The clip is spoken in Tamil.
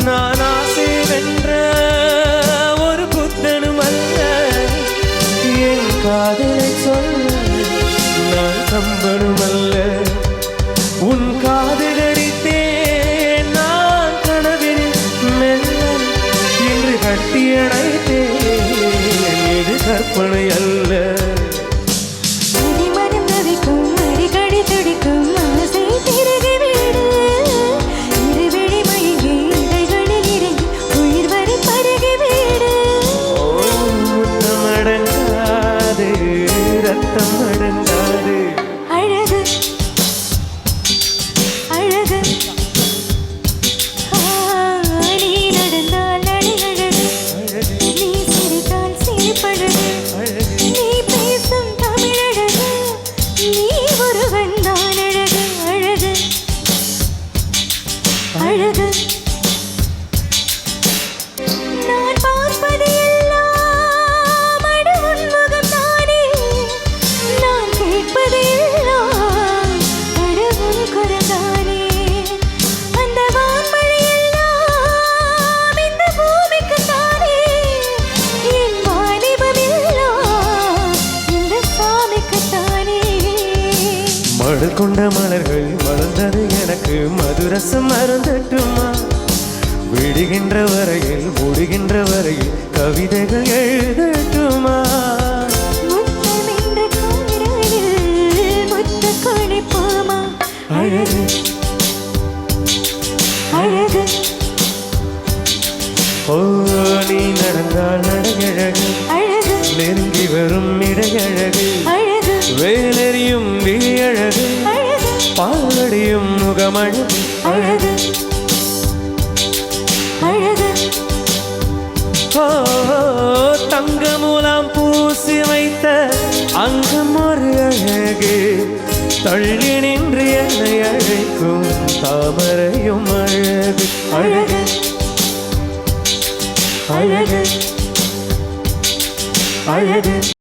நான் ஆசை வென்ற ஒரு புத்தனும் அல்ல, என் காதலை சொல்ல நான் கம்பனும் அல்ல. உன் காதலடித்தேன் நான் கனவில் மெல்ல, இன்று கட்டியணைத்தேன் இது கற்பனை அல்ல. ரத்தம் அடங்காது அழகு அழகு நீ நடந்தால் அழகு, நீ சிரித்தால் சிரிப்பழகு, நீ பேசும் தமிழழகு, நீ ஒருவன் தான் அழகு அழகு அழகு. நான் பார்ப்பது எல்லாம் அடு உன்முகம் தானே, நான் கேட்பது எல்லாம் அடு உன் குரல்தானே. அந்த வான்மழை எல்லாம் இந்த பூமிக்கு தானே, என் வாலிபம் எல்லாம் இந்த சாமிக்கு தானே. மலர் கொண்ட மலர்கள் மலர்ந்தது எனக்கு மதுரசம் மறந்துட்டுமா, விடுகின்ற வரையில் முடிகின்ற வரையில் கவிதைகள் எழுதட்டுமா. முத்தமென்ற குரலில் முத்து கொடுப்போமா. அழகு அழகு ஓ நீ நடந்தால் நடையழகு, அழகு நெருங்கி வரும் இடையழகு, அழகு வேலெறியும் விழியழகு, அழகு பாலடியும் முகமழகு. அழகு அழகு ஓ தங்க மூலம் பூசி வைத்த அங்கம் ஒரு அழகு, தள்ளி நின்று என்னை அழைக்கும் தாமரையும் அழகு. அழகு அழகு அழகு அழகு.